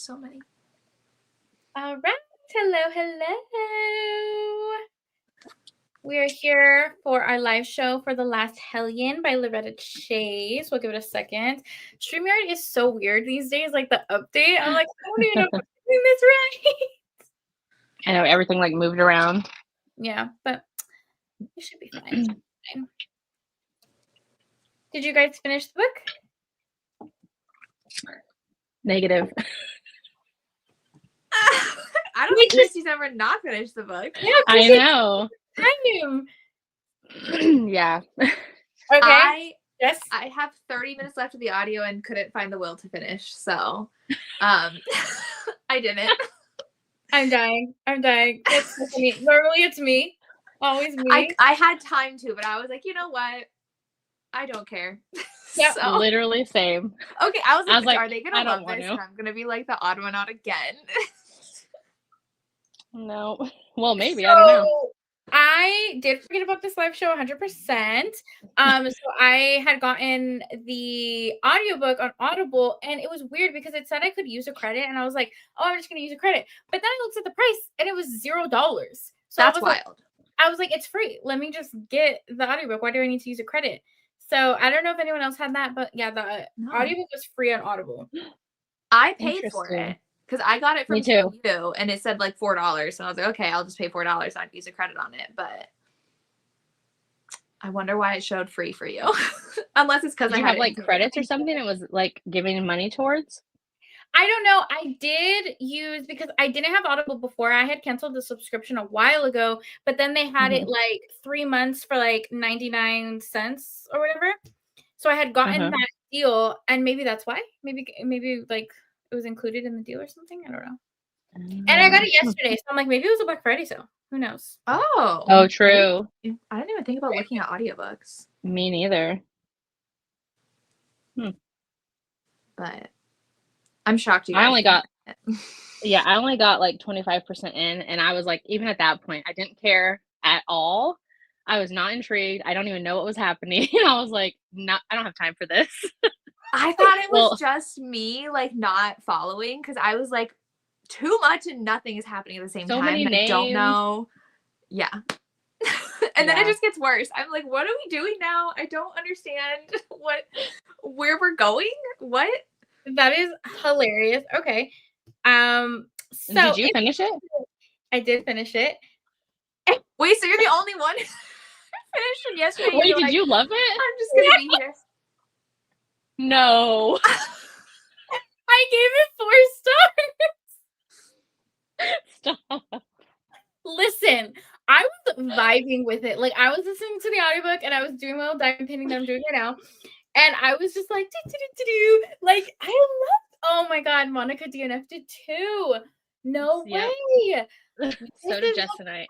so many. All right. Hello. We are here for our live show for The Last Hellion by Loretta Chase. We'll give it a second. StreamYard is so weird these days. Like the update, I'm like, I don't even know if I'm doing this right. I know everything like moved around. Yeah, but it should be fine. Did you guys finish the book? Negative. I don't think Christy's ever not finished the book. Yeah, I know. Yeah. Okay. Yes. I have 30 minutes left of the audio and couldn't find the will to finish, so I didn't. I'm dying. Normally it's me. Always me. I had time to, but I was like, you know what? I don't care. Yeah, so, literally same. Okay, I was like, are they gonna love this? To. And I'm gonna be like the odd one out again. No. Well, maybe. I don't know. I did forget about this live show 100%. So I had gotten the audiobook on Audible, and it was weird because it said I could use a credit, and I was like, oh, I'm just gonna use a credit. But then I looked at the price, and it was $0. So that's wild. I was like, it's free. Let me just get the audiobook. Why do I need to use a credit? So I don't know if anyone else had that, but yeah, the audiobook was free on Audible. I paid for it because I got it from you, and it said like $4. So I was like, okay, I'll just pay $4 and I'd use a credit on it. But I wonder why it showed free for you, unless it's because I have like credits or something. It was like giving money towards. I don't know. I did use, because I didn't have Audible before. I had canceled the subscription a while ago, but then they had it like 3 months for like 99 cents or whatever. So I had gotten that deal, and maybe that's why. Maybe like it was included in the deal or something. I don't know. And I got it yesterday, so I'm like, maybe it was a Black Friday sale. Who knows? Oh, true. I didn't even think about looking at audiobooks. Me neither. But I'm shocked you guys. I only got like 25% in, and I was like, even at that point, I didn't care at all. I was not intrigued. I don't even know what was happening. I was like, I don't have time for this. I thought it was just me like not following, because I was like, too much and nothing is happening at the same time. Many names. I don't know. Yeah. And then it just gets worse. I'm like, what are we doing now? I don't understand where we're going. What? That is hilarious. Okay. So did you finish it? I did finish it. Wait, so you're the only one who finished it yesterday? Wait, did you love it? I'm just gonna be here. No. I gave it 4 stars. Stop. Listen, I was vibing with it. Like, I was listening to the audiobook, and I was doing my little diamond painting that I'm doing right now. And I was just like, like, I loved, oh my God, Monica DNF did too. No way. So did Jess tonight.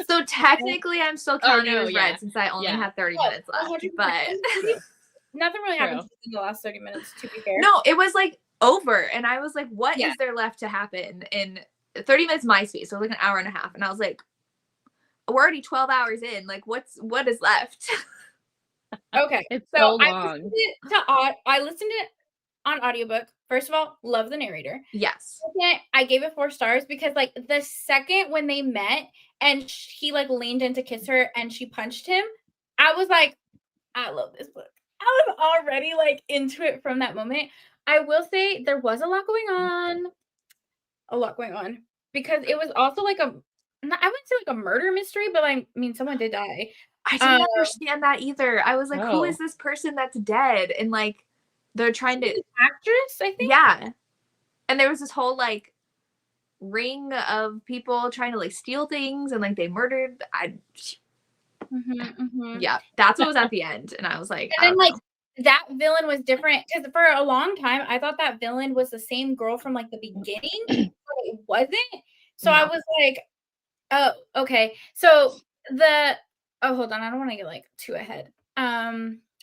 So technically, I'm still counting as red since I only have 30 minutes left. 100%. But nothing really happened in the last 30 minutes, to be fair. No, it was like over. And I was like, what is there left to happen in 30 minutes my speed? So it was like an hour and a half. And I was like, we're already 12 hours in. Like, what is left? Okay. It's so long. I listened to it on audiobook. First of all, love the narrator. Yes. Second, I gave it 4 stars because like the second when they met and he like leaned in to kiss her and she punched him, I was like, I love this book. I was already like into it from that moment. I will say there was a lot going on because it was also like I wouldn't say like a murder mystery, but I mean someone did die. I didn't understand that either. I was like, who is this person that's dead? And like they're trying to actress, I think. Yeah. And there was this whole like ring of people trying to like steal things, and like they murdered. Yeah, that's what was at the end. And I was like, and then like that villain was different because for a long time I thought that villain was the same girl from like the beginning, but it wasn't. So I was like, oh, okay. So hold on, I don't want to get like too ahead.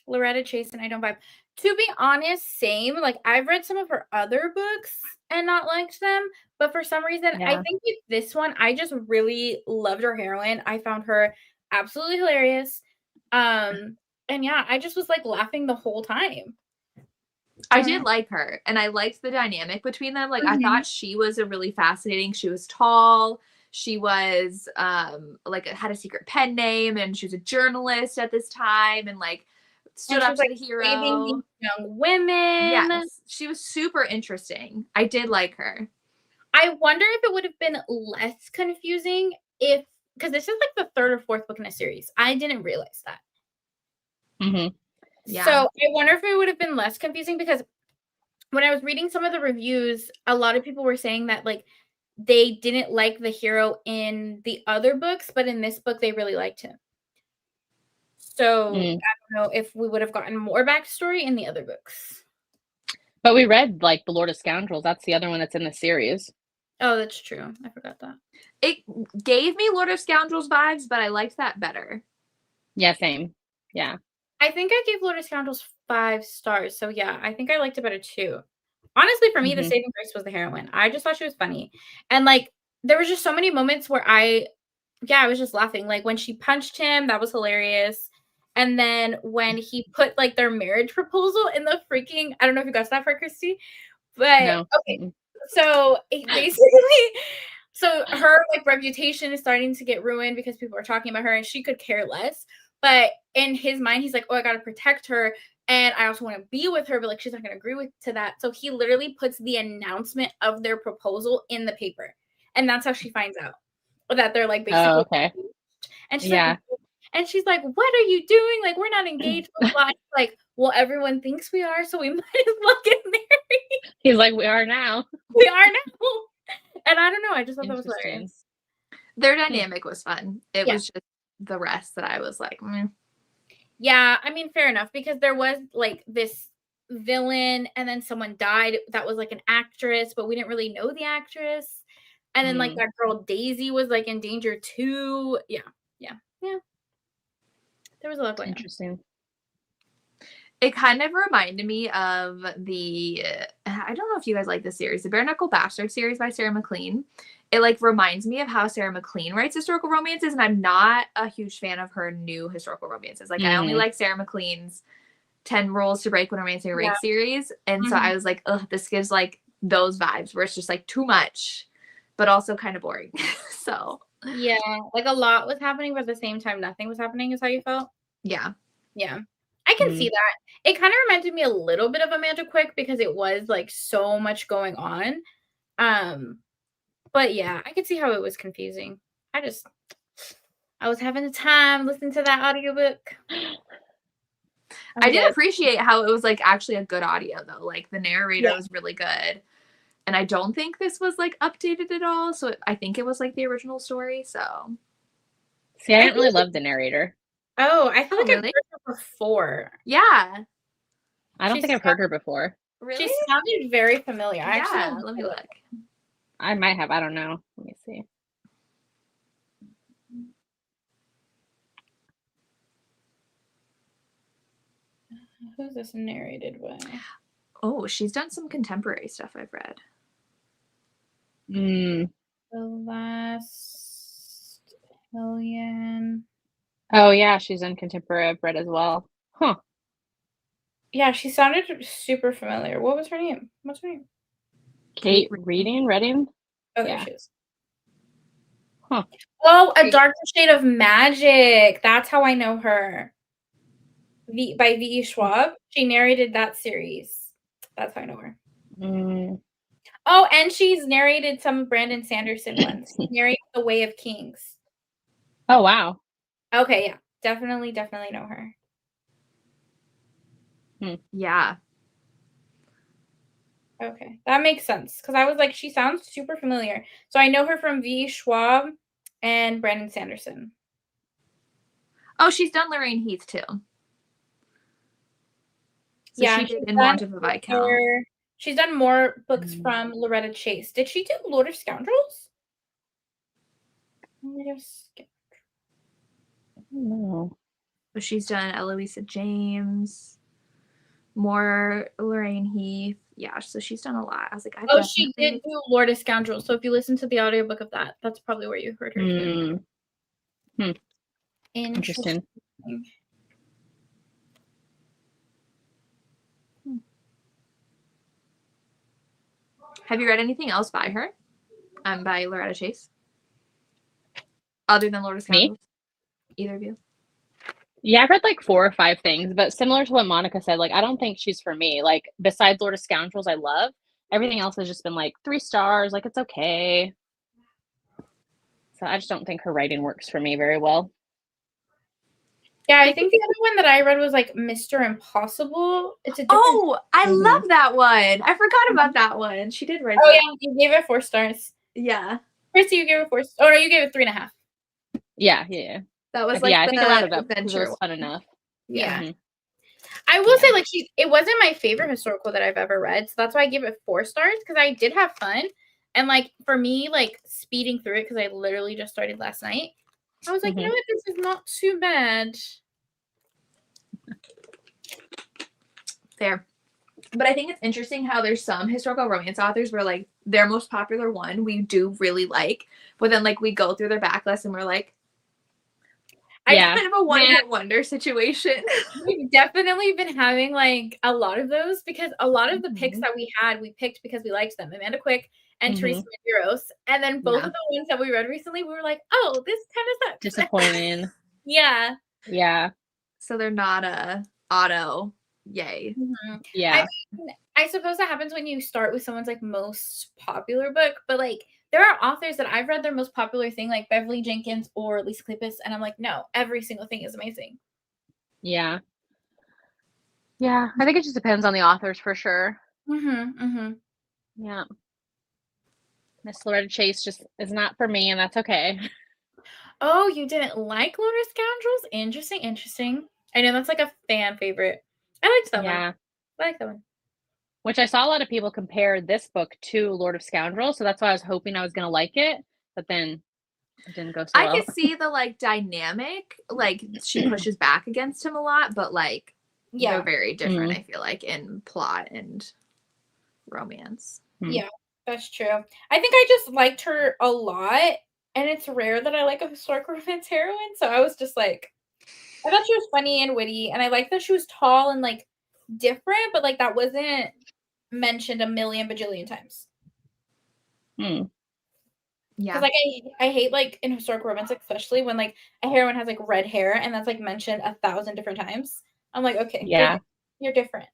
Loretta Chase and I don't vibe. To be honest, same. Like I've read some of her other books and not liked them, but for some reason, I think with this one, I just really loved her heroine. I found her absolutely hilarious. And yeah, I just was like laughing the whole time. I did like her, and I liked the dynamic between them. Like, I thought she was a really fascinating. She was tall. She was like had a secret pen name, and she was a journalist at this time, and like stood up to the hero. Saving these young women. Yes, she was super interesting. I did like her. I wonder if it would have been less confusing if, because this is like the third or fourth book in a series. I didn't realize that. Yeah. So I wonder if it would have been less confusing, because when I was reading some of the reviews, a lot of people were saying that like they didn't like the hero in the other books, but in this book they really liked him. So I don't know if we would have gotten more backstory in the other books. But we read like the Lord of Scoundrels. That's the other one that's in the series. Oh, that's true. I forgot that. It gave me Lord of Scoundrels vibes, but I liked that better. Yeah, same. Yeah. I think I gave Lord of Scoundrels 5 stars. So yeah, I think I liked it better too. Honestly, for me, the saving grace was the heroine. I just thought she was funny. And like there was just so many moments where I was just laughing. Like when she punched him, that was hilarious. And then when he put like their marriage proposal in the freaking, I don't know if you got that for Christy, but no. Okay. So basically, so her like reputation is starting to get ruined because people are talking about her, and she could care less. But in his mind, he's like, oh, I got to protect her. And I also want to be with her, but like, she's not going to agree to that. So he literally puts the announcement of their proposal in the paper. And that's how she finds out that they're like basically. Oh, okay. And she's like, what are you doing? Like, we're not engaged. Like, well, everyone thinks we are, so we might as well get married. He's like, we are now. We are now. And I don't know. I just thought that was hilarious. Their dynamic was fun. It was just the rest that I was like, meh. Yeah, I mean, fair enough, because there was like this villain, and then someone died that was like an actress, but we didn't really know the actress. And then like that girl Daisy was like in danger too. Yeah. There was a lot going on. Interesting. It kind of reminded me of the, I don't know if you guys like this series, the Bare Knuckle Bastard series by Sarah McLean. It like reminds me of how Sarah McLean writes historical romances, and I'm not a huge fan of her new historical romances. Like I only like Sarah McLean's 10 Rules to Break When Romancing a Rape series. And so I was like, ugh, this gives like those vibes where it's just like too much, but also kind of boring. So yeah, like a lot was happening, but at the same time, nothing was happening is how you felt? Yeah. I can see that. It kind of reminded me a little bit of Amanda Quick because it was like so much going on. But yeah, I could see how it was confusing. I was having a time listening to that audiobook. I did appreciate how it was like actually a good audio though. Like the narrator was really good. And I don't think this was like updated at all. So I think it was like the original story. So see, I didn't really love the narrator. Oh, I feel like I've heard her before. Yeah. I don't think I've heard her before. Really? She sounded very familiar. Yeah, let me look. I might have. I don't know. Let me see. Who's this narrated by? Oh, she's done some contemporary stuff I've read. The Last Hellion. Oh, yeah, she's in contemporary I've read as well. Huh. Yeah, she sounded super familiar. What was her name? What's her name? Kate Reading? Oh, yeah, she is. Huh. Oh, A Darker Shade of Magic. That's how I know her. By V.E. Schwab. She narrated that series. That's how I know her. Oh, and she's narrated some of Brandon Sanderson ones. She narrated The Way of Kings. Oh, wow. Okay, yeah. Definitely know her. Yeah. Okay, that makes sense. Because I was like, she sounds super familiar. So I know her from V. Schwab and Brandon Sanderson. Oh, she's done Lorraine Heath too. So yeah, she did in Want of a Viscount. She's done more books from Loretta Chase. Did she do Lord of Scoundrels? No. But she's done Eloisa James, more Lorraine Heath. Yeah, so she's done a lot. I was like, she did do Lord of Scoundrels. So if you listen to the audiobook of that, that's probably where you heard her too. Have you read anything else by her? By Loretta Chase? Other than Lord of Me? Scoundrels? Either of you? Yeah, I've read like 4 or 5 things, but similar to what Monica said, like I don't think she's for me. Like besides Lord of Scoundrels, I love. Everything else has just been like 3 stars, like it's okay. So I just don't think her writing works for me very well. Yeah, I think the other one that I read was like Mr. Impossible. It's a different. Oh, I love that one. I forgot about that one. She did write Oh that. yeah, you gave it 4 stars. Yeah. Christy, you gave it 4. Oh no, you gave it 3.5. Yeah. That was like I think I rounded up because it adventure was fun enough. Yeah. Mhm. I will say, like, it wasn't my favorite historical that I've ever read, so that's why I give it 4 stars, because I did have fun. And like for me, like speeding through it, because I literally just started last night, I was like, you know what, this is not too bad. Fair. But I think it's interesting how there's some historical romance authors where like their most popular one we do really like, but then like we go through their backlist and we're like, Yeah. kind of a one-hit wonder situation. We've definitely been having like a lot of those, because a lot of the picks that we had, we picked because we liked them. Amanda Quick and Teresa Medeiros. And then both of the ones that we read recently, we were like, oh, this kind of sucks. Disappointing. Yeah. So they're not a auto yay. Yeah. I suppose that happens when you start with someone's like most popular book, but like there are authors that I've read their most popular thing, like Beverly Jenkins or Lisa Kleypas, and I'm like, no, every single thing is amazing. Yeah. I think it just depends on the authors for sure. Yeah. Miss Loretta Chase just is not for me, and that's okay. Oh, you didn't like Lord of Scoundrels? Interesting. I know that's like a fan favorite. I liked that one. I like that one. Which I saw a lot of people compare this book to Lord of Scoundrels, so that's why I was hoping I was going to like it, but then it didn't go so well. I could see the like dynamic, like she pushes back against him a lot, but like they're very different, I feel like, in plot and romance. Yeah, that's true. I think I just liked her a lot, and it's rare that I like a historic romance heroine, so I was just like, I thought she was funny and witty, and I liked that she was tall and like different, but like that wasn't mentioned a million bajillion times. Yeah. Because like I hate like in historic romance, especially when like a heroine has like red hair and that's like mentioned 1,000 different times. I'm like, okay, you're different.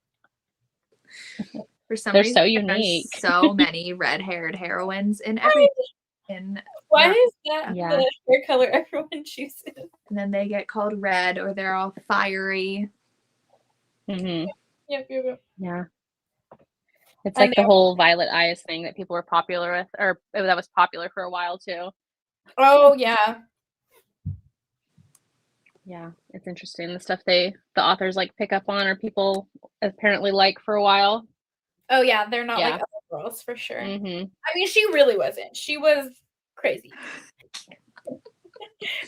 For some They're reason, so unique. There's so many red-haired heroines in everything. Why is that the hair color everyone chooses? And then they get called red, or they're all fiery. Yep. Yeah. It's like the whole Violet Eyes thing that people were popular with, or that was popular for a while too. Oh yeah. Yeah, it's interesting the stuff the authors like pick up on, or people apparently like for a while. Oh yeah, they're not like other girls for sure. I mean, she really wasn't. She was crazy.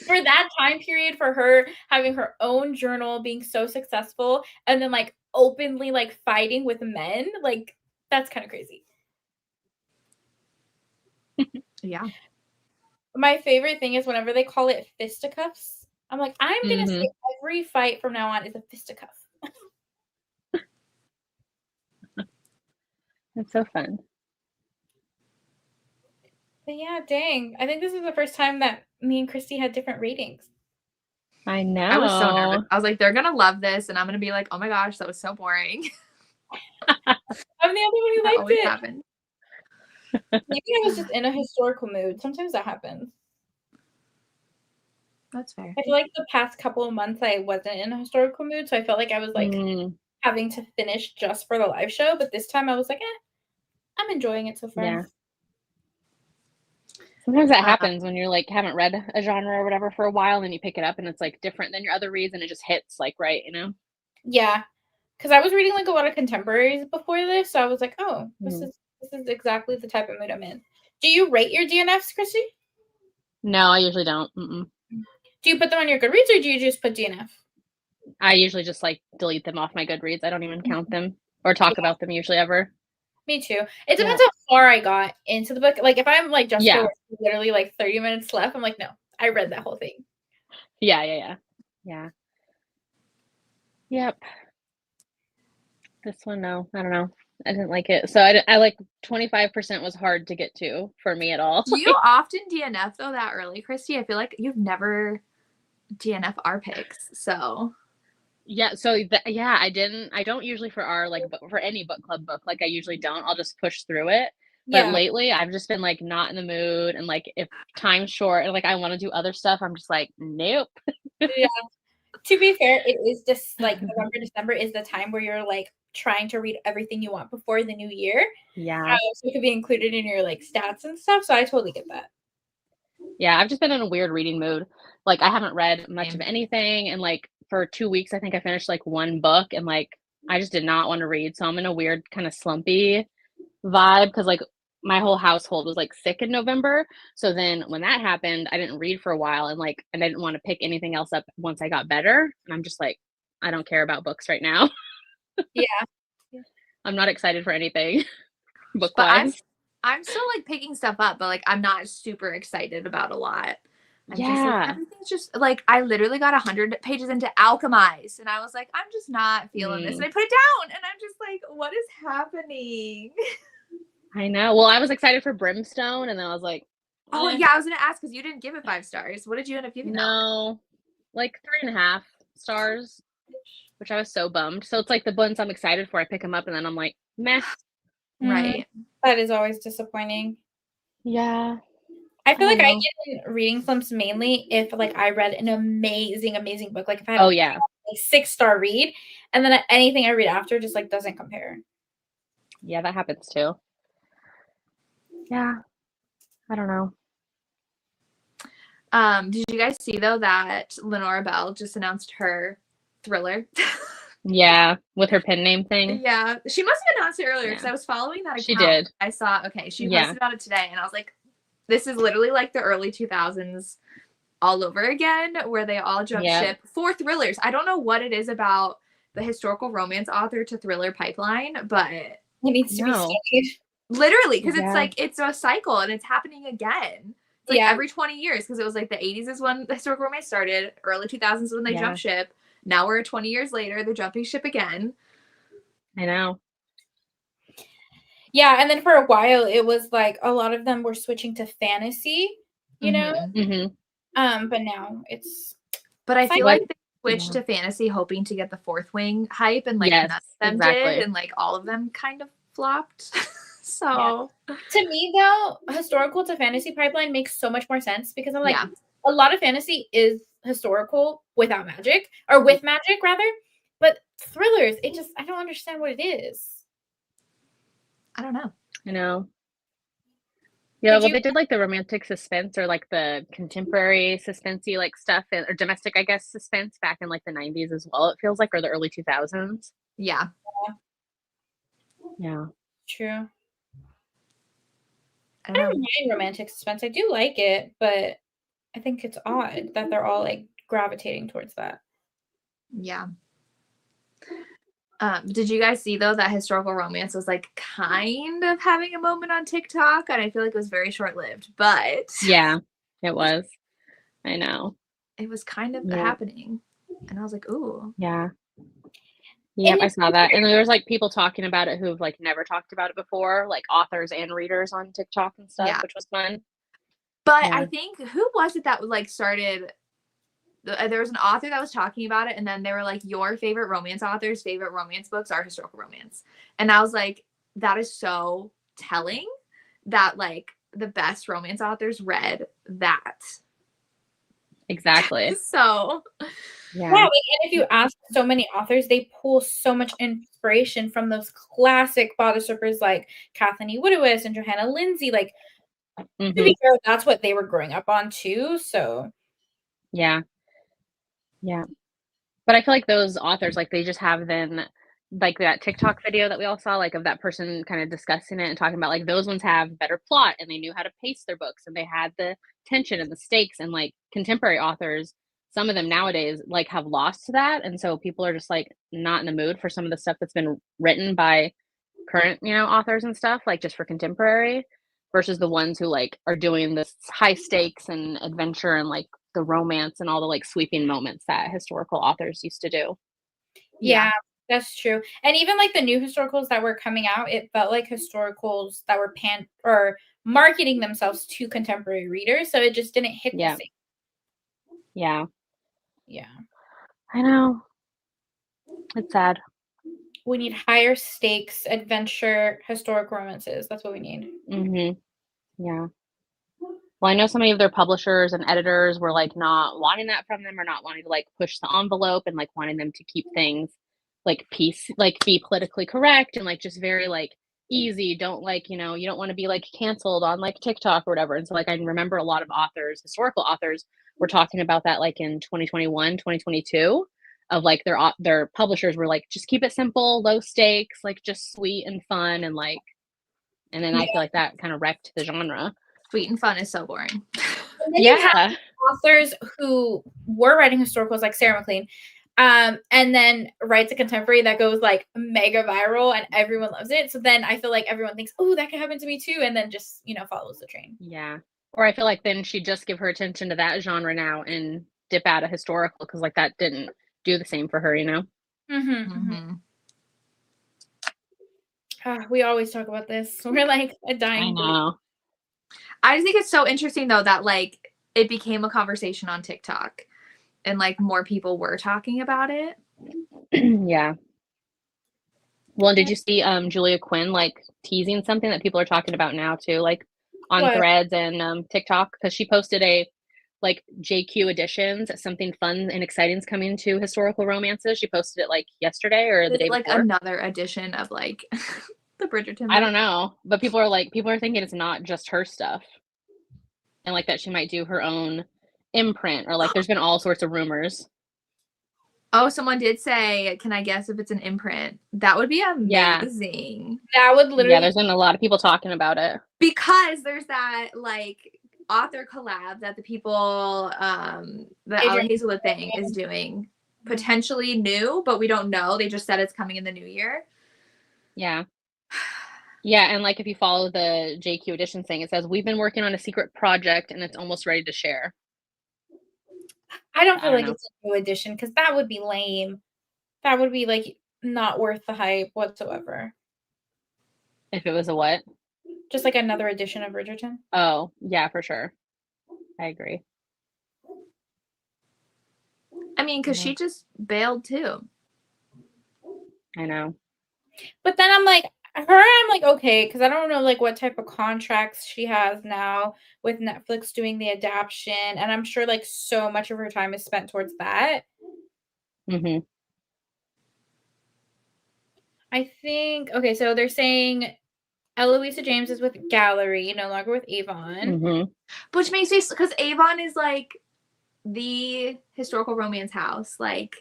For that time period, for her having her own journal, being so successful, and then like openly like fighting with men, like that's kind of crazy. Yeah. My favorite thing is whenever they call it fisticuffs, I'm like, I'm gonna say every fight from now on is a fisticuff. That's so fun. But yeah, dang. I think this is the first time that me and Christy had different ratings. I know. I was so nervous. I was like, they're gonna love this, and I'm gonna be like, oh my gosh, that was so boring. I'm the only one who liked it. Happened. Maybe I was just in a historical mood. Sometimes that happens. That's fair. I feel like the past couple of months I wasn't in a historical mood, so I felt like I was like having to finish just for the live show. But this time I was like, I'm enjoying it so far. Yeah. Sometimes that happens when you're like haven't read a genre or whatever for a while, and then you pick it up and it's like different than your other reads, and it just hits like right, you know? Yeah, because I was reading like a lot of contemporaries before this, so I was like, oh, this is exactly the type of mood I'm in. Do you rate your DNFs, Christy? No, I usually don't. Do you put them on your Goodreads, or do you just put DNF? I usually just like delete them off my Goodreads. I don't even count them or talk about them usually ever. Me too. It depends how far I got into the book. Like if I'm like just literally like 30 minutes left, I'm like, no, I read that whole thing. Yeah. Yep. This one, no, I don't know. I didn't like it. So I like 25% was hard to get to for me at all. Do you often DNF though that early, Christy? I feel like you've never DNF our picks, so. Yeah, so yeah, I don't usually for our like for any book club book, like I usually don't. I'll just push through it. But Yeah. lately I've just been like not in the mood, and like if time's short and like I want to do other stuff, I'm just like, nope. Yeah. To be fair, it is just like November, December is the time where you're like trying to read everything you want before the new year. Yeah. So it could be included in your like stats and stuff. So I totally get that. Yeah, I've just been in a weird reading mood. Like I haven't read much of Same. anything, and like for 2 weeks I think I finished like one book, and like I just did not want to read. So I'm in a weird kind of slumpy vibe because like my whole household was like sick in November. So then when that happened, I didn't read for a while, and like I didn't want to pick anything else up once I got better. And I'm just like, I don't care about books right now. Yeah. I'm not excited for anything book But wise. I'm still like picking stuff up, but like I'm not super excited about a lot. I'm just like, Yeah. everything's just like I literally got 100 pages into Alchemize, and I was like, I'm just not feeling this. And I put it down, and I'm just like, what is happening? I know. Well, I was excited for Brimstone, and then I was like, Oh eh, yeah, I was gonna ask because you didn't give it 5 stars. What did you end up giving that? no, like 3.5 stars, which I was so bummed. So it's like the ones I'm excited for, I pick them up, and then I'm like, meh. Right. That is always disappointing. Yeah. I feel I like I know. get in reading slumps mainly if like I read an amazing book. Like if I had Oh a yeah. 6-star read, and then anything I read after just like doesn't compare. Yeah, that happens too. Yeah. I don't know. Did you guys see though that Lenora Bell just announced her thriller? Yeah, with her pen name thing. Yeah, she must have announced it earlier because Yeah. I was following that account. She did. I saw, okay, she Yeah. posted about it today, and I was like, this is literally like the early 2000s all over again, where they all jump Yep. ship for thrillers. I don't know what it is about the historical romance author to thriller pipeline, but It needs to be No. studied. literally, because it's Yeah. like it's a cycle and it's happening again. It's like Yeah. every 20 years, because it was like the 80s is when the historical romance started, early 2000s is when they Yeah. jump ship. Now we're 20 years later, they're jumping ship again. I know. Yeah, and then for a while it was like a lot of them were switching to fantasy, you know. Mm-hmm. But now it's. But I feel like they switched Yeah. to fantasy hoping to get the Fourth Wing hype, and like Yes, none of them exactly. did, and like all of them kind of flopped. So To me though, historical to fantasy pipeline makes so much more sense because I'm like, yeah, a lot of fantasy is historical without magic, or with magic rather, but thrillers, it just, I don't understand what it is. I don't know. I know. Yeah, well, they did like the romantic suspense or like the contemporary suspensey like stuff, or domestic, I guess, suspense back in like the 90s as well. It feels like, or the early 2000s. Yeah. Yeah. True. I I don't know. don't mind romantic suspense. I do like it, but I think it's odd that they're all like gravitating towards that. Yeah. Did you guys see though that historical romance was like kind of having a moment on TikTok, and I feel like it was very short-lived, but Yeah, it was. I know. it was kind of Yeah. happening, and I was like, ooh. Yeah. Yep, I saw that. And there was like people talking about it who've like never talked about it before, like authors and readers on TikTok and stuff, Yeah. which was fun. But Yeah. I think, who was it that like started, there was an author that was talking about it, and then they were like, your favorite romance author's favorite romance books are historical romance. And I was like, that is so telling that like the best romance authors read that. Exactly. So yeah, like, and if you ask so many authors, they pull so much inspiration from those classic bodice strippers like Kathleen E. Woodiwiss and Johanna Lindsay. Like, to be fair, that's what they were growing up on too. So yeah. Yeah. But I feel like those authors, like they just have then like that TikTok video that we all saw, like of that person kind of discussing it and talking about like those ones have better plot and they knew how to pace their books and they had the tension and the stakes, and like contemporary authors, some of them nowadays like have lost that, and so people are just like not in the mood for some of the stuff that's been written by current, authors and stuff, like just for contemporary, versus the ones who like are doing this high stakes and adventure and like the romance and all the like sweeping moments that historical authors used to do. yeah, That's true. And even like the new historicals that were coming out, it felt like historicals that were or marketing themselves to contemporary readers, so it just didn't hit the Yeah. same. Yeah. Yeah. I know. It's sad. We need higher stakes adventure historic romances. That's what we need. Yeah. Well, I know so many of their publishers and editors were like not wanting that from them, or not wanting to like push the envelope, and like wanting them to keep things like be politically correct and like just very like easy. Don't like, you don't want to be like canceled on like TikTok or whatever. And so like I remember a lot of authors, historical authors, were talking about that like in 2021, 2022, of like their publishers were like, just keep it simple, low stakes, like just sweet and fun, and like, and then I feel like that kind of wrecked the genre. Sweet and fun is so boring. And then you have authors who were writing historicals like Sarah McLean, and then writes a contemporary that goes like mega viral and everyone loves it. So then I feel like everyone thinks, oh, that could happen to me too, and then just follows the train. Yeah. Or I feel like then she'd just give her attention to that genre now and dip out of historical, because like that didn't do the same for her, We always talk about this. We're like a dying. I know. I just think it's so interesting though that like it became a conversation on TikTok, and like more people were talking about it. Yeah. Well, did you see Julia Quinn like teasing something that people are talking about now too, like on Threads and TikTok? Because she posted a like JQ editions, something fun and exciting is coming to historical romances. She posted it like yesterday or the day before. Like another edition of like the Bridgerton. I don't know, but people are thinking it's not just her stuff, and like that she might do her own imprint, or like there's been all sorts of rumors. Oh, someone did say, can I guess if it's an imprint? That would be amazing. That would literally. Yeah, there's been a lot of people talking about it. Because there's that like author collab that the people the Ella Hazelwood thing is doing, potentially new, but we don't know. They just said it's coming in the new year. Yeah. Yeah, and like if you follow the JQ edition thing, it says we've been working on a secret project and it's almost ready to share. I don't feel like it's a new edition, because that would be lame. That would be like not worth the hype whatsoever. If it was a what? Just like another edition of Bridgerton. Oh, yeah, for sure. I agree. I mean, because she just bailed too. I know. But then I'm like, I'm like, okay, because I don't know like what type of contracts she has now with Netflix doing the adaptation, and I'm sure like so much of her time is spent towards that. I think, okay, so they're saying Eloisa James is with Gallery, no longer with Avon. Which makes me, because Avon is like the historical romance house, like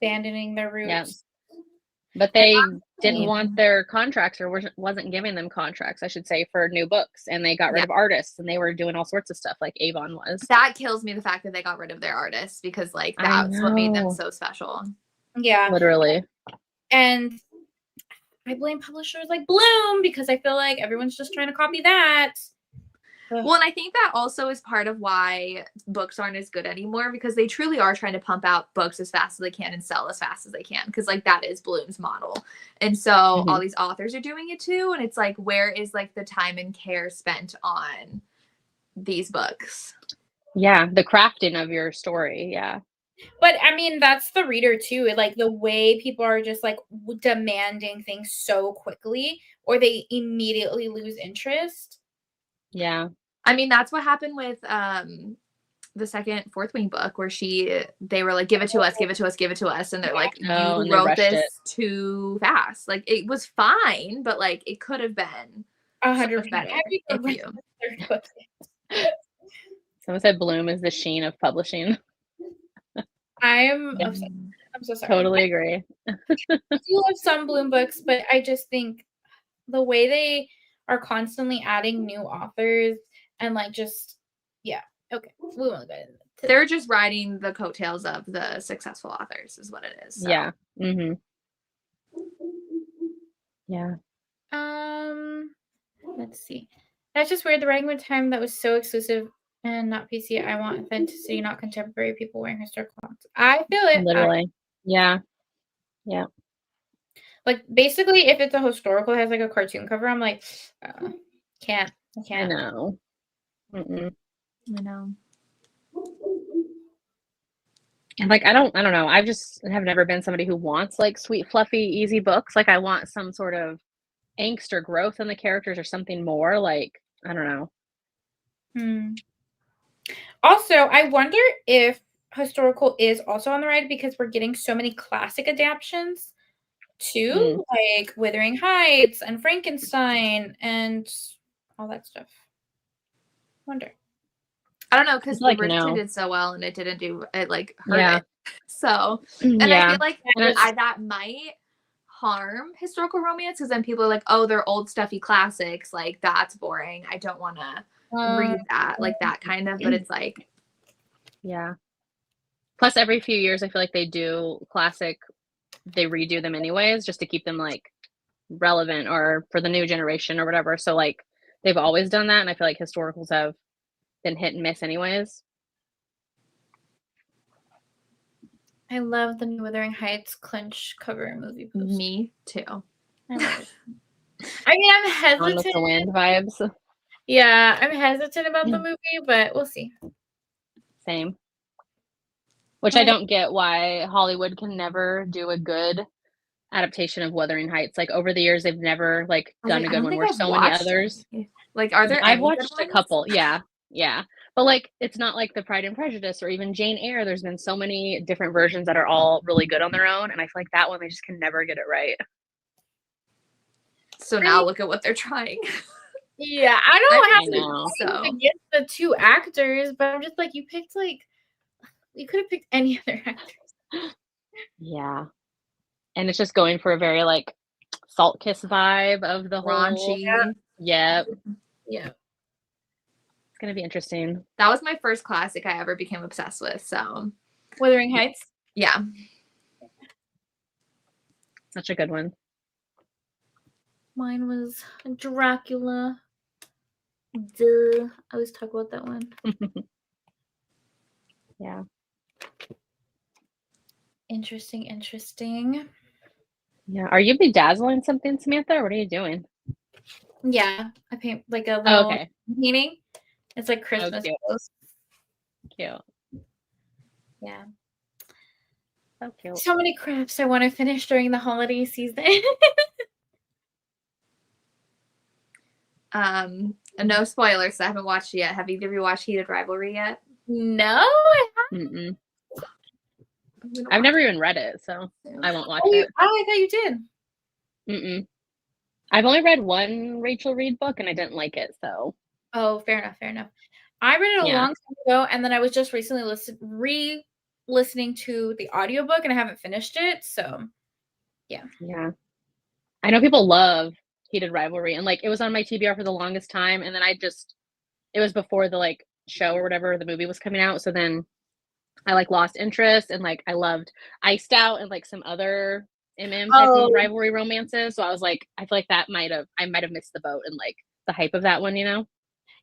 abandoning their roots. Yeah. But they didn't want their contracts, or wasn't giving them contracts, I should say, for new books, and they got rid of artists, and they were doing all sorts of stuff like Avon was. That kills me, the fact that they got rid of their artists, because like that's what made them so special. Yeah, literally. And I blame publishers like Bloom, because I feel like everyone's just trying to copy that. Well, and I think that also is part of why books aren't as good anymore, because they truly are trying to pump out books as fast as they can and sell as fast as they can, because like that is Bloom's model. And so all these authors are doing it too, and it's like, where is like the time and care spent on these books? Yeah, the crafting of your story. Yeah. But I mean, that's the reader too. Like the way people are just like demanding things so quickly, or they immediately lose interest. Yeah. I mean, that's what happened with the second Fourth Wing book, where they were like, give it to us, give it to us, give it to us. And they're like, you wrote this too fast. Like it was fine, but like it could have been 100% better if you. Someone said Bloom is the Sheen of publishing. I'm so sorry. Totally agree. I do love some Bloom books, but I just think the way they are constantly adding new authors and like just okay, we won't go into that. They're just riding the coattails of the successful authors, is what it is. So. Yeah. Yeah. Let's see. That's just weird. The writing with time that was so exclusive and not PC. I want authenticity, not contemporary people wearing historical clothes. I feel it. Literally. Yeah. Yeah. Like, basically, if it's a historical that has like a cartoon cover, I'm like, can't. I I can't. know. Mm-mm. I know. And like I don't know. I just have never been somebody who wants like sweet, fluffy, easy books. Like I want some sort of angst or growth in the characters or something more. Like I don't know. Hmm. Also, I wonder if historical is also on the rise because we're getting so many classic adaptations too, like Wuthering Heights and Frankenstein and all that stuff. Wonder. I don't know, because the Like original no. did so well and it didn't do it, like hurt Yeah. it. So, and I Yeah. feel like that might harm historical romance because then people are like, oh, they're old stuffy classics, like that's boring. I don't want to read that, like that kind of. But it's like, Yeah. Plus, every few years, I feel like they do classic. They redo them anyways, just to keep them like relevant or for the new generation or whatever. So like they've always done that, and I feel like historicals have been hit and miss anyways. I love the new Wuthering Heights clinch cover movie poster. me too. I love it. I mean, I'm On with the hesitant. wind vibes. Yeah, I'm hesitant about the movie, but we'll see. Same. Which I don't get why Hollywood can never do a good adaptation of Wuthering Heights. Like over the years, they've never like done a good one. Where so many others. Like, are there? I've watched a couple. Yeah, yeah. But like, it's not like the Pride and Prejudice or even Jane Eyre. There's been so many different versions that are all really good on their own, and I feel like that one they just can never get it right. So now look at what they're trying. Yeah, I don't have to against the two actors, but I'm just like, you picked like, you could have picked any other actors. Yeah, and it's just going for a very like salt kiss vibe of the raunchy. whole. Yep. Yeah. It's gonna be interesting. That was my first classic I ever became obsessed with. So, Wuthering Heights. Yeah. Such a good one. Mine was Dracula. Duh. I always talk about that one. Yeah. Interesting. Yeah. Are you bedazzling something, Samantha, or what are you doing? Yeah. I paint like a little painting. It's like Christmas. Cute. Yeah. So cute. So many crafts I want to finish during the holiday season. No spoilers. I haven't watched it yet. Have either of you watched Heated Rivalry yet? No, I haven't. I've never even read it, so I won't watch it. Oh, I thought you did. I've only read one Rachel Reed book, and I didn't like it, so. Oh, fair enough. I read it a long time ago, and then I was just recently re-listening to the audiobook, and I haven't finished it, so yeah. Yeah. I know people love Heated Rivalry, and like it was on my TBR for the longest time, and then it was before the like show or whatever, the movie was coming out, so then I like lost interest, and like I loved Iced Out and like some other type of rivalry romances, so I was like, I feel like I might have missed the boat and like the hype of that one, you know?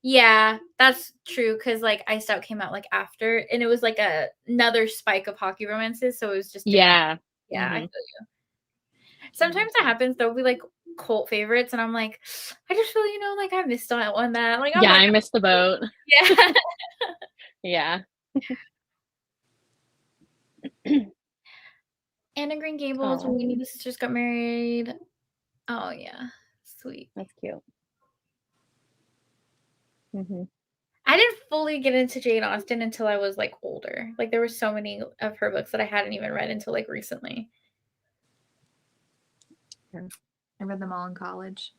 Yeah, that's true, because like Iced Out came out like after, and it was like another spike of hockey romances, so it was just different. I feel you. Sometimes that happens. There'll be like cult favorites, and I'm like, I just feel, like I missed out on that. Like, I missed the boat. Yeah. Yeah. Anna Green Gables, when the sisters got married. Oh yeah, sweet. That's cute. I didn't fully get into Jane Austen until I was like older. Like there were so many of her books that I hadn't even read until like recently. Yeah. I read them all in college.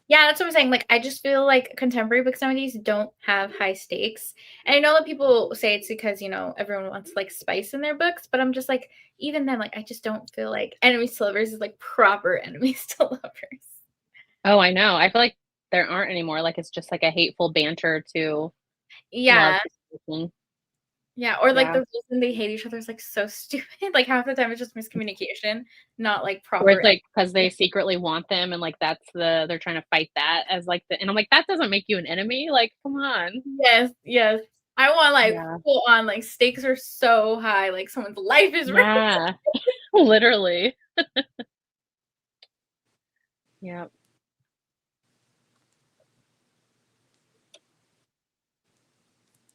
Yeah, that's what I'm saying. Like, I just feel like contemporary books nowadays don't have high stakes. And I know that people say it's because, everyone wants like spice in their books, but I'm just like, even then, like, I just don't feel like enemies to lovers is like proper enemies to lovers. Oh, I know. I feel like there aren't anymore. Like, it's just like a hateful banter to love. Yeah, or like the reason they hate each other is like so stupid. Like half the time it's just miscommunication, not like proper. Or it's like because they secretly want them, and like they're trying to fight that as like and I'm like, that doesn't make you an enemy. Like, come on. Yes. I want like Yeah. full on, like stakes are so high, like someone's life is ruined. Yeah. Literally. Yep.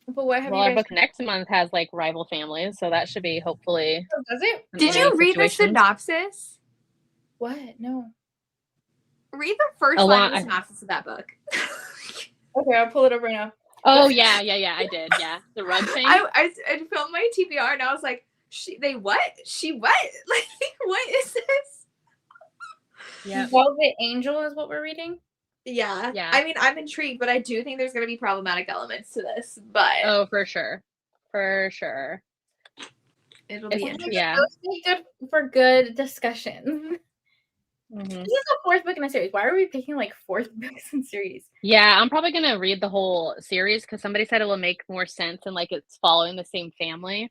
But what have Well, you our guys book next month has like rival families, so that should be hopefully oh, does it? some Did you ending read the situations. synopsis? What? No. Read the first A line lot- of the synopsis of that book. Okay, I'll pull it up right now. Oh yeah, I did. Yeah, the rug thing. I filmed my TBR and I was like, they what? She what? Like, what is this? Yeah. Velvet Angel is what we're reading. Yeah. Yeah. I mean, I'm intrigued, but I do think there's going to be problematic elements to this. But Oh, for sure. For sure. it'll be interesting. Yeah. Those be good for good discussion. Mhm. This is the fourth book in a series. Why are we picking like fourth books in series? Yeah, I'm probably gonna read the whole series because somebody said it will make more sense and like it's following the same family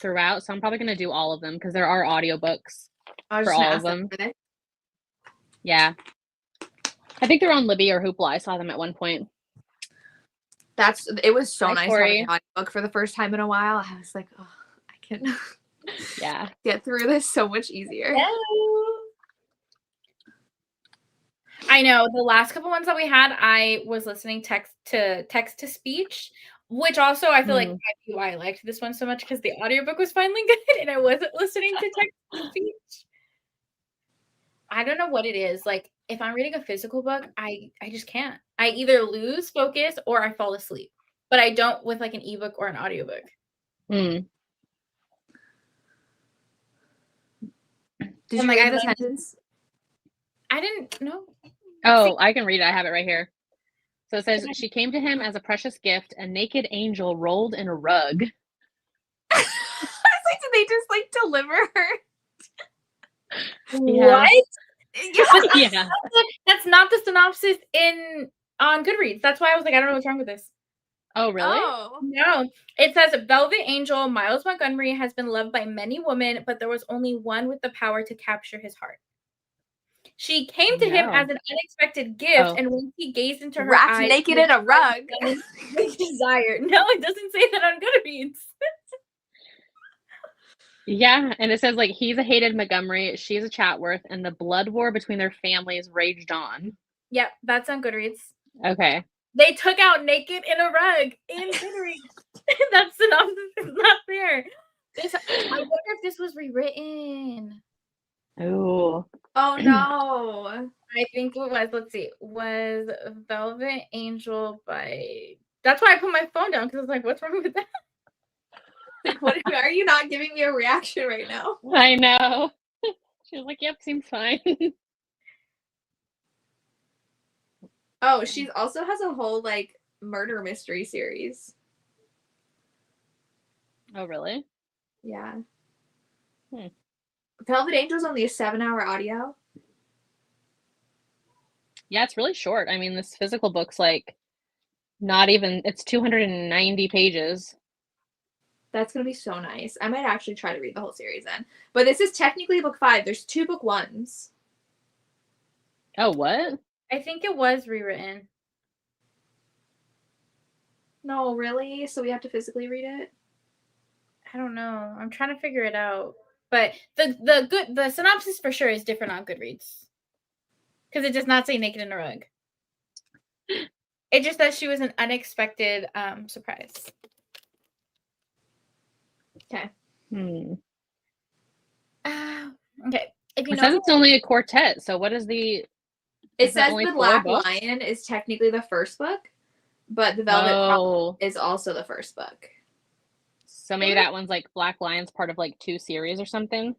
throughout. So I'm probably gonna do all of them because there are audiobooks I was for just gonna all ask of that, them. were they? Yeah. I think they're on Libby or Hoopla. I saw them at one point. It was so Hi, nice Corey. having an audiobook for the first time in a while. I was like, oh, I can Yeah. get through this so much easier. Hello. I know the last couple ones that we had, I was listening text to speech, which also I feel like might be why I liked this one so much because the audiobook was finally good and I wasn't listening to text to speech. I don't know what it is. Like if I'm reading a physical book, I just can't. I either lose focus or I fall asleep. But I don't with like an ebook or an audiobook. Did And, you like, read I the like- sentence? I didn't know. Oh, I can read it. I have it right here. So it says, she came to him as a precious gift, a naked angel rolled in a rug. I was like, did they just like deliver her? Yeah. What? Yeah. Yeah. That's not the synopsis on Goodreads. That's why I was like, I don't know what's wrong with this. Oh, really? Oh. No. It says Velvet Angel Miles Montgomery has been loved by many women, but there was only one with the power to capture his heart. She came to him No. as an unexpected gift, Oh. and when he gazed into her Wrapped eyes, naked in a rug. desire. No, it doesn't say that on Goodreads. Yeah, and it says like he's a hated Montgomery, she's a Chatworth, and the blood war between their families raged on. Yep, that's on Goodreads. Okay. They took out naked in a rug in Goodreads. That synopsis is not there. I wonder if this was rewritten. Oh. Oh no. I think it was, let's see, was Velvet Angel by, that's why I put my phone down because I was like, what's wrong with that? Like, what are you not giving me a reaction right now? I know. She was like, yep, seems fine. Oh, she also has a whole like murder mystery series. Oh, really? Yeah. Hmm. Velvet Angel's only a 7-hour audio. Yeah, it's really short. I mean, this physical book's like not even, it's 290 pages. That's gonna be so nice. I might actually try to read the whole series then. But this is technically book 5. There's 2 book 1s. Oh, what? I think it was rewritten. No, really? So we have to physically read it? I don't know. I'm trying to figure it out. But the synopsis for sure is different on Goodreads. Because it does not say naked in a rug. It just says she was an unexpected surprise. Okay. Okay. If you It know, says it's only a quartet. So what is the? It Is there says only the 4 Black books? Lion is technically the first book, but the Velvet Prophet Oh, is also the first book. so maybe that one's like Black Lion's part of like 2 series or something.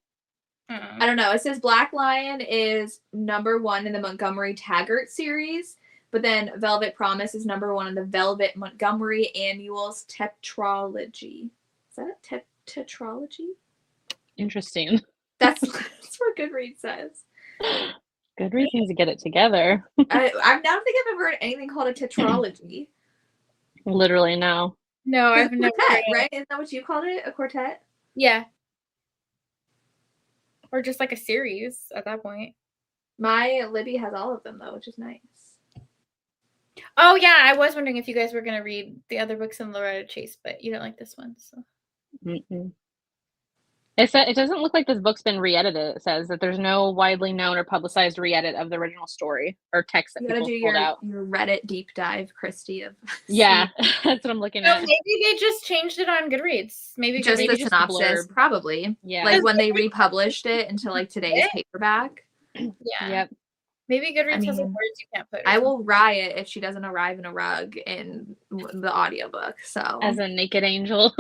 I don't know. It says Black Lion is number 1 in the Montgomery Taggart series, but then Velvet Promise is number 1 in the Velvet Montgomery Annuals Tetralogy. Is that a tetralogy? Interesting. That's what Goodreads says. Goodreads needs to get it together. I don't think I've ever heard anything called a tetralogy. Literally, no. No, It's I've a never quartet, heard of it. right? Isn't that what you called it? A quartet? Yeah. Or just like a series at that point. My Libby has all of them though, which is nice. Oh yeah, I was wondering if you guys were gonna read the other books in Loretta Chase, but you don't like this one, so. Mm-mm. It doesn't look like this book's been re-edited. It says that there's no widely known or publicized re-edit of the original story or text that You gotta people do pulled out. your Reddit deep dive, Christy. Of Yeah, that's what I'm looking So at. maybe they just changed it on Goodreads. Maybe just maybe the Goodreads. just the synopsis, blurb. probably. Yeah. Like when they republished it into like today's paperback. Yeah. Yep. Maybe Goodreads I has like mean, words you can't put. Or I something. will riot if she doesn't arrive in a rug in the audiobook. So As a naked angel.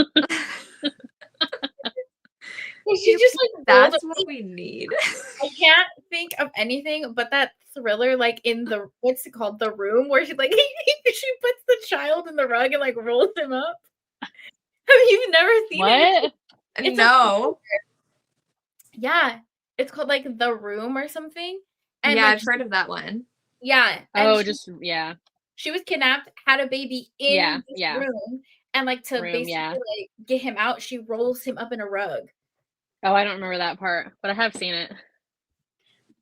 Well, she just like rolled that's a- what we need. I can't think of anything but that thriller, like in the what's it called, The Room, where she like she puts the child in the rug and like rolls him up. Have you never seen it? What? It's No. Yeah, it's called like The Room or something. And Yeah, like, I've heard of that one. yeah. And Oh, she, just yeah. she was kidnapped, had a baby in Yeah, this yeah. room, and like to Room, basically yeah. like get him out, she rolls him up in a rug. Oh, I don't remember that part, but I have seen it.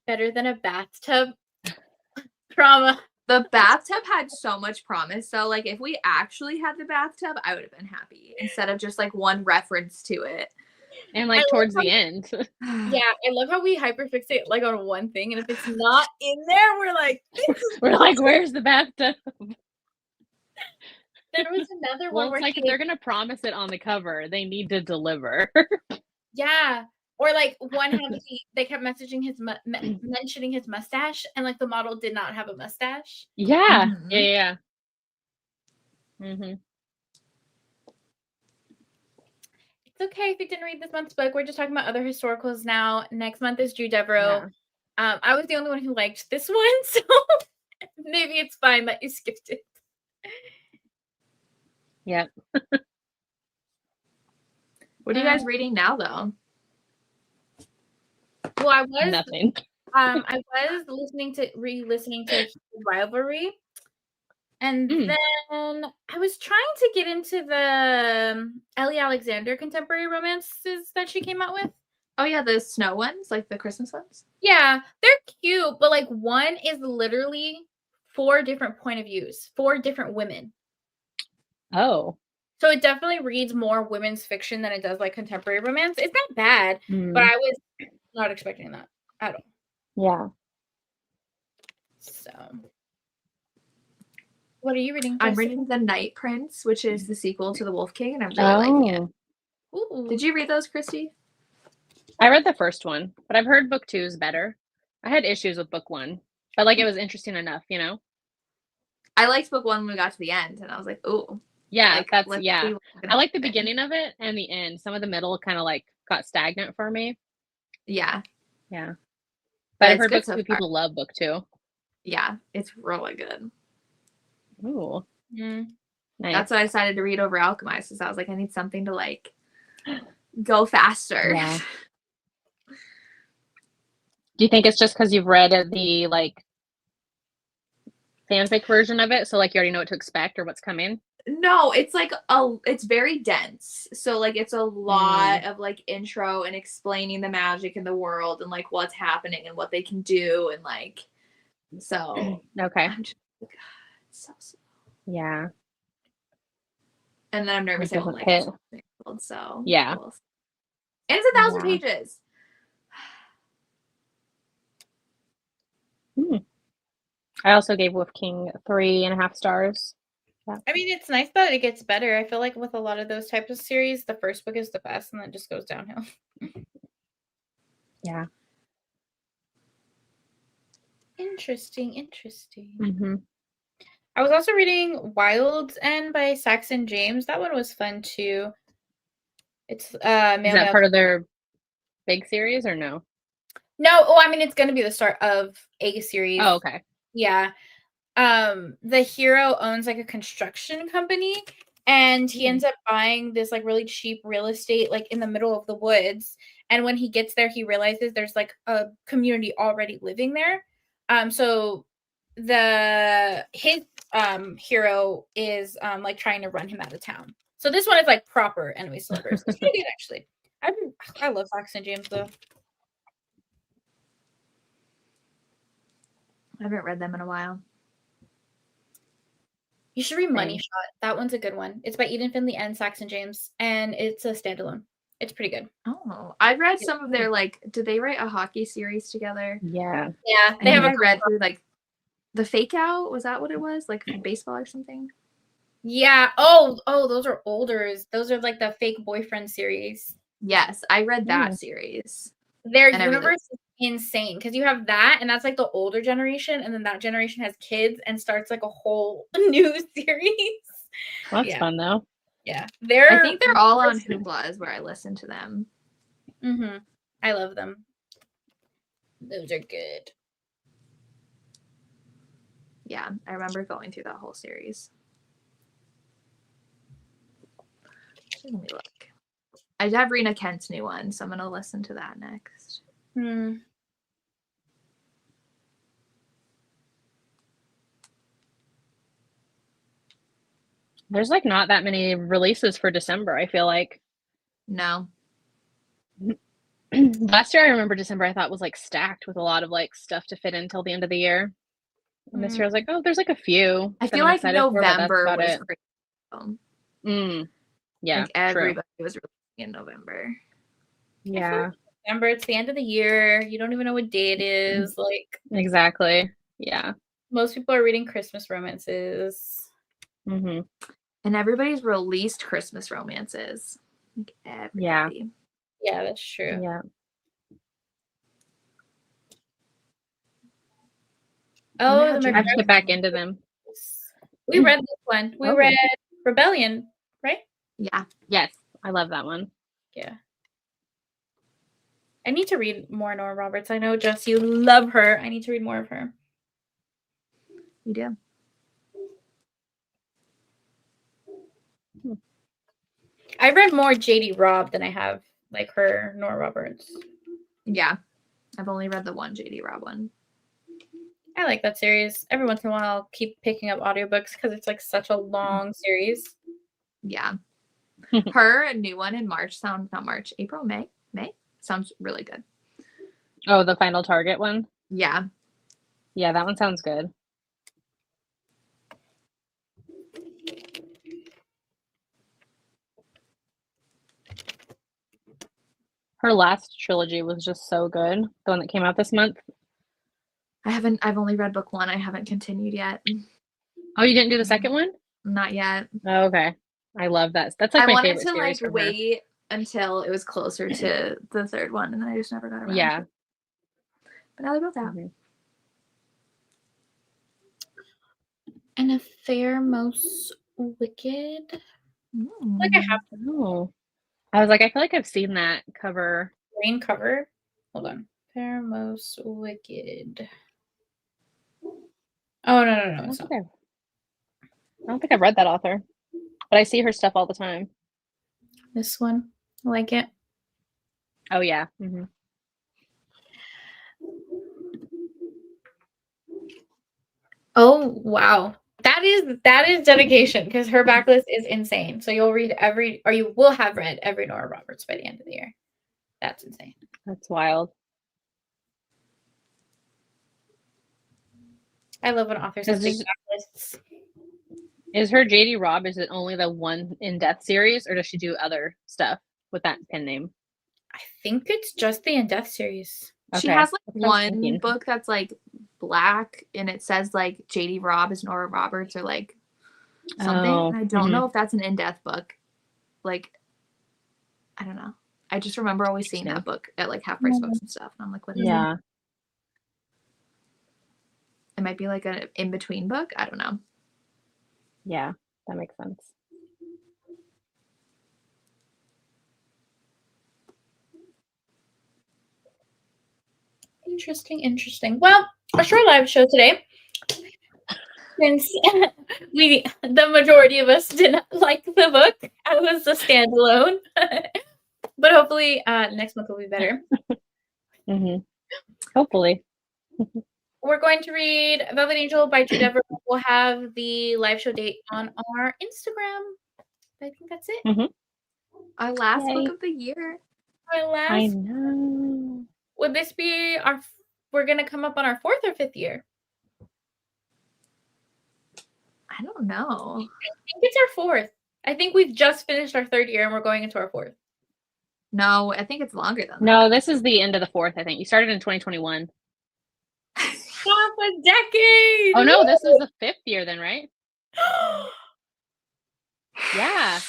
Better than a bathtub. Trauma. The bathtub had so much promise. So like if we actually had the bathtub, I would have been happy instead of just like one reference to it. And like towards the end. Yeah, I love how we hyperfixate like on one thing, and if it's not in there, we're like, We're like, where's the bathtub? There was another Well, one where it's like she, if they're gonna promise it on the cover, they need to deliver. yeah, or like one had they kept messaging his mentioning his mustache, and like the model did not have a mustache. Yeah, Mhm. yeah. Mm-hmm. It's okay if you didn't read this month's book. We're just talking about other historicals now. Next month is Drew Devereaux. Yeah. I was the only one who liked this one, so maybe it's fine that you skipped it. Yep. What are you guys reading now though? Well, I was Nothing. I was re-listening to Rivalry, and then I was trying to get into the Ellie Alexander contemporary romances that she came out with. Oh yeah, the snow ones, like the Christmas ones. Yeah, they're cute, but like one is literally 4 different point of views, 4 different women. Oh. So it definitely reads more women's fiction than it does like contemporary romance. It's not bad, but I was not expecting that at all. Yeah. So, what are you reading? I'm reading The Night Prince, which is the sequel to The Wolf King, and I'm really liking it. Ooh. Did you read those, Christy? I read the first one, but I've heard book 2 is better. I had issues with book 1, but like it was interesting enough, you know? I liked book 1 when we got to the end, and I was like, "Ooh, Yeah, like, that's let's yeah. see what's gonna I like the happen." beginning of it and the end. Some of the middle kind of like got stagnant for me. Yeah, Yeah. But But I've it's heard good book so 2 far. people love book 2. Yeah, it's really good. Ooh. Mm. Nice. That's what I decided to read over Alchemist, because I was like, I need something to like go faster. Yeah. Do you think it's just because you've read the like fanfic version of it, so like you already know what to expect or what's coming? No, it's like it's very dense. So like it's a lot of like intro and explaining the magic in the world and like what's happening and what they can do and like so Okay. I'm just like, it's so slow. Yeah. And then I'm nervous It I won't doesn't like hit. it. So Yeah. we'll see. And it's 1,000 Yeah. pages. I also gave Wolf King 3.5 stars. Yeah. I mean, it's nice that it gets better. I feel like with a lot of those types of series, the first book is the best, and then it just goes downhill. Yeah. Interesting. Mm-hmm. I was also reading Wild's End by Saxon James. That one was fun too. It's Is that part of their big series or no? No, oh, I mean it's going to be the start of a series. Oh, okay. Yeah. The hero owns like a construction company, and he ends up buying this like really cheap real estate like in the middle of the woods. And when he gets there, he realizes there's like a community already living there. So his hero is like trying to run him out of town. So this one is like proper enemy slippers. It's pretty good actually. I love Saxon James though. I haven't read them in a while. You should read Money Same. Shot. That one's a good one. It's by Eden Finley and Saxon James, and it's a standalone. It's pretty good. Oh, I've read some of their like. Did they write a hockey series together? Yeah. Yeah, I they have think a I read through like the Fake Out. Was that what it was? Like baseball or something? yeah. Oh, those are older. Those are like the fake boyfriend series. Yes, I read that series. Their And I really universe is insane because you have that, and that's like the older generation, and then that generation has kids and starts like a whole new series. Well, that's fun though. Yeah, I think they're all on Hoopla is where I listen to them. Mm-hmm. I love them. Those are good. Yeah, I remember going through that whole series. Let me look. I have Rena Kent's new one, so I'm gonna listen to that next. There's like not that many releases for December, I feel like. No. Last year I remember December I thought was like stacked with a lot of like stuff to fit in until the end of the year. And this year I was like, oh, there's like a few. I feel like November was crazy. Yeah, like everybody was releasing in November. Yeah. November, it's the end of the year. You don't even know what day it is. Like exactly. Yeah. Most people are reading Christmas romances. Mm-hmm. And everybody's released Christmas romances. Like everybody. Yeah, that's true. Yeah. Oh, I have to get back into them. We read this one. We read Rebellion, right? Yeah. Yes. I love that one. Yeah. I need to read more Nora Roberts. I know, Jess, you love her. I need to read more of her. You do. I read more J.D. Robb than I have like her Nora Roberts. Yeah. I've only read the one J.D. Robb one. I like that series. Every once in a while I'll keep picking up audiobooks because it's like such a long series. Yeah. Her new one in March April, May sounds really good. Oh, the Final Target one? Yeah. Yeah, that one sounds good. Her last trilogy was just so good. The one that came out this month. I've only read book 1. I haven't continued yet. Oh, you didn't do the second one? Not yet. Oh, okay. I love that. That's like my favorite series. I wanted to wait until it was closer to the third one, and then I just never got around to it. But now they're both out. And A Fair Most Wicked. Like I have to know. I was like, I feel like I've seen that cover. Green cover. Hold on. Fair Most Wicked. Oh no! I don't think I've read that author, but I see her stuff all the time. This one, I like it. Oh yeah. Mm-hmm. Oh wow, that is dedication because her backlist is insane. So you'll read you will have read every Nora Roberts by the end of the year. That's insane. That's wild. I love when authors have big backlists. Is her J.D. Robb, is it only the one In Death series, or does she do other stuff with that pen name? I think it's just the In Death series. Okay. She has like one book that's like black and it says like J.D. Robb is Nora Roberts or like something. Oh, I don't know if that's an In Death book. Like, I don't know. I just remember always seeing that book at like half price books and stuff. And I'm like, what is it? It might be like an in-between book. I don't know. Yeah, that makes sense. Interesting. Well, a short live show today. Since the majority of us did not like the book, I was a standalone. But hopefully next month will be better. Mm-hmm. Hopefully. We're going to read Velvet Angel by Drew Dever. We'll have the live show date on our Instagram. I think that's it. Mm-hmm. Our last book of the year. I know. Would this be we're going to come up on our 4th or 5th year? I I don't know. I think it's our 4th. I think we've just finished our 3rd year and we're going into our 4th. No, I think it's longer than that. No, this is the end of the 4th, I think. You started in 2021. Half a decade! Oh, no, this is the 5th year then, right? Yeah.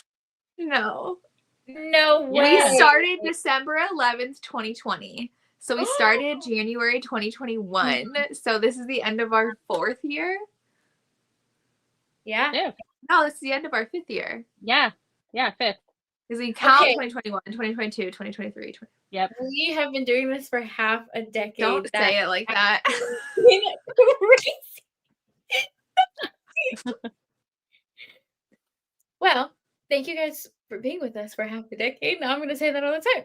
No. No way. We started December 11th, 2020. So we started January 2021. So this is the end of our 4th year. Yeah. Yeah. No, this is the end of our 5th year. Yeah. Yeah, 5th. Because we count Okay. 2021, 2022, 2023. Yep. We have been doing this for half a decade. Don't say it like that. Well, thank you guys for being with us for half a decade. Now I'm going to say that all the time.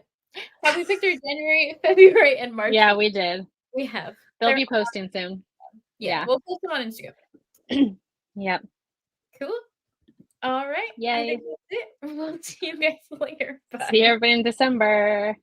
Have we picked our January, February, and March? Yeah, we did. We have. They'll be posting soon. Yeah. We'll post them on Instagram. Yep. Cool. All right. Yay. I think that's it. We'll see you guys later. Bye. See everybody in December.